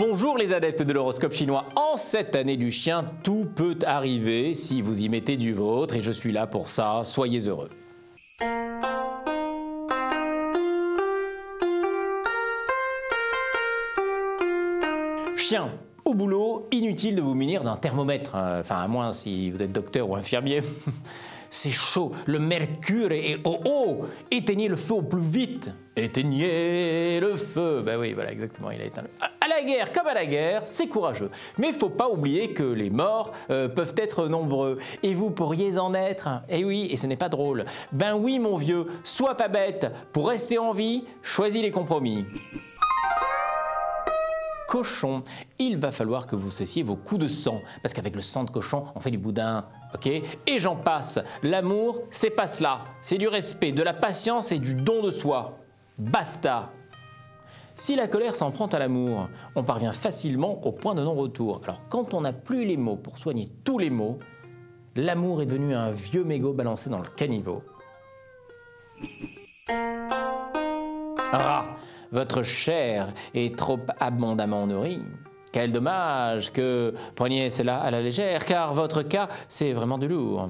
Bonjour les adeptes de l'horoscope chinois. En cette année du chien, tout peut arriver si vous y mettez du vôtre et je suis là pour ça, soyez heureux. Chien, au boulot, inutile de vous munir d'un thermomètre, enfin à moins si vous êtes docteur ou infirmier. C'est chaud, le mercure est au haut, éteignez le feu au plus vite. Éteignez le feu. Ben oui, voilà, exactement, il a éteint le... À la guerre, comme à la guerre, c'est courageux. Mais il ne faut pas oublier que les morts peuvent être nombreux. Et vous pourriez en être. Et oui, et ce n'est pas drôle. Ben oui, mon vieux, sois pas bête. Pour rester en vie, choisis les compromis. Cochon, il va falloir que vous cessiez vos coups de sang, parce qu'avec le sang de cochon, on fait du boudin, ok? Et j'en passe. L'amour, c'est pas cela. C'est du respect, de la patience et du don de soi. Basta. Si la colère s'en prend à l'amour, on parvient facilement au point de non-retour. Alors quand on n'a plus les mots pour soigner tous les maux, l'amour est devenu un vieux mégot balancé dans le caniveau. Rat. Votre chair est trop abondamment nourrie. Quel dommage que preniez cela à la légère, car votre cas, c'est vraiment du lourd.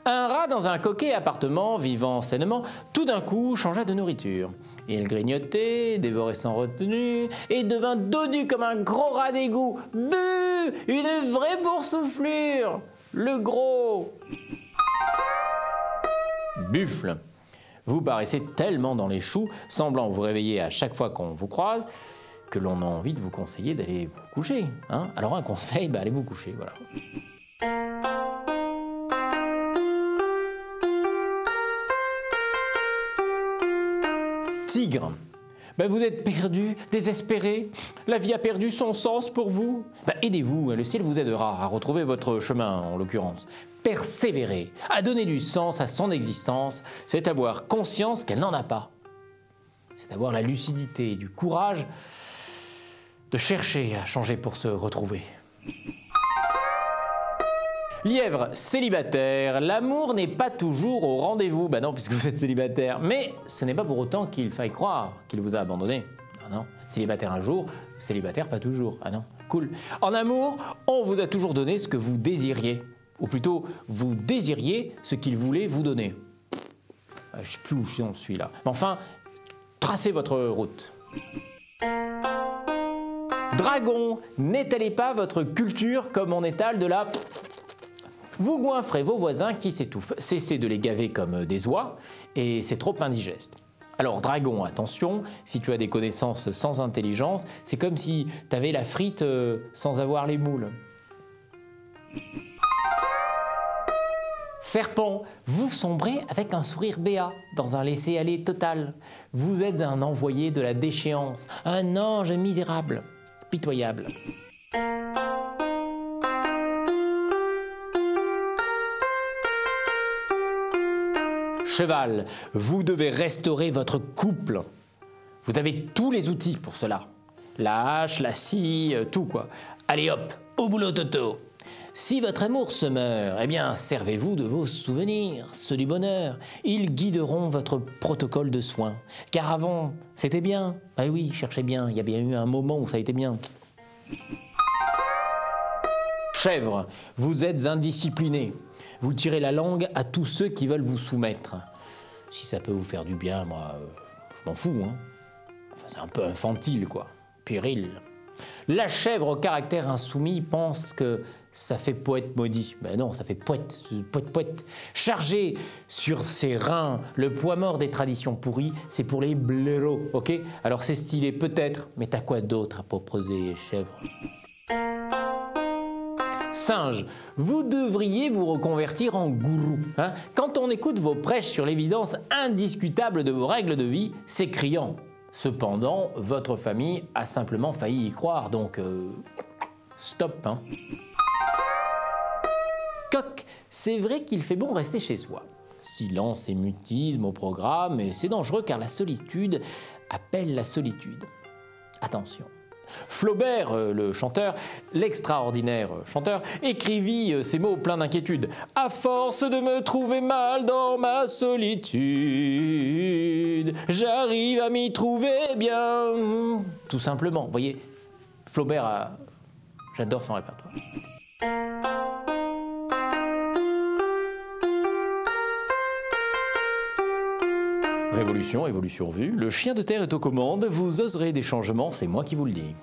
Un rat dans un coquet appartement, vivant sainement, tout d'un coup changea de nourriture. Il grignotait, dévorait sans retenue, et devint dodu comme un gros rat d'égout. Buh! Une vraie boursouflure! Le gros! Buffle. Vous paraissez tellement dans les choux, semblant vous réveiller à chaque fois qu'on vous croise, que l'on a envie de vous conseiller d'aller vous coucher. Hein? Alors un conseil, allez vous coucher, voilà. Tigre. Vous êtes perdu, désespéré, la vie a perdu son sens pour vous. Aidez-vous, le ciel vous aidera à retrouver votre chemin en l'occurrence. Persévérer, à donner du sens à son existence, c'est avoir conscience qu'elle n'en a pas. C'est avoir la lucidité et du courage de chercher à changer pour se retrouver. Lièvre, célibataire, l'amour n'est pas toujours au rendez-vous. Non, puisque vous êtes célibataire. Mais ce n'est pas pour autant qu'il faille croire qu'il vous a abandonné. Ah non, célibataire un jour, célibataire pas toujours. Ah non, cool. En amour, on vous a toujours donné ce que vous désiriez. Ou plutôt, vous désiriez ce qu'il voulait vous donner. Je ne sais plus où j'en suis là. Mais enfin, tracez votre route. Dragon, n'étalez pas votre culture comme on étale de la... Vous goinfrez vos voisins qui s'étouffent. Cessez de les gaver comme des oies et c'est trop indigeste. Alors dragon, attention, si tu as des connaissances sans intelligence, c'est comme si tu avais la frite sans avoir les moules. Serpent, vous sombrez avec un sourire béat, dans un laisser-aller total. Vous êtes un envoyé de la déchéance, un ange misérable, pitoyable. Cheval, vous devez restaurer votre couple. Vous avez tous les outils pour cela. La hache, la scie, tout quoi. Allez hop, au boulot Toto. Si votre amour se meurt, eh bien servez-vous de vos souvenirs, ceux du bonheur. Ils guideront votre protocole de soins. Car avant, c'était bien. Ah oui, cherchez bien, il y a bien eu un moment où ça a été bien. Chèvre, vous êtes indiscipliné. Vous tirez la langue à tous ceux qui veulent vous soumettre. Si ça peut vous faire du bien, moi, je m'en fous. Hein. Enfin, c'est un peu infantile, quoi. Puéril. La chèvre au caractère insoumis pense que ça fait poète maudit. Non, ça fait poète, poète. Chargé sur ses reins le poids mort des traditions pourries, c'est pour les blaireaux, ok? Alors c'est stylé peut-être, mais t'as quoi d'autre à proposer, chèvre? Singe, vous devriez vous reconvertir en gourou. Hein? Quand on écoute vos prêches sur l'évidence indiscutable de vos règles de vie, c'est criant. Cependant, votre famille a simplement failli y croire, donc stop. Hein? Coq, c'est vrai qu'il fait bon rester chez soi. Silence et mutisme au programme, et c'est dangereux car la solitude appelle la solitude. Attention. Flaubert, le chanteur, l'extraordinaire chanteur, écrivit ces mots pleins d'inquiétude. « À force de me trouver mal dans ma solitude, j'arrive à m'y trouver bien. » Tout simplement, vous voyez, Flaubert, j'adore son répertoire. Révolution, évolution vue, le chien de terre est aux commandes, vous oserez des changements, c'est moi qui vous le dis.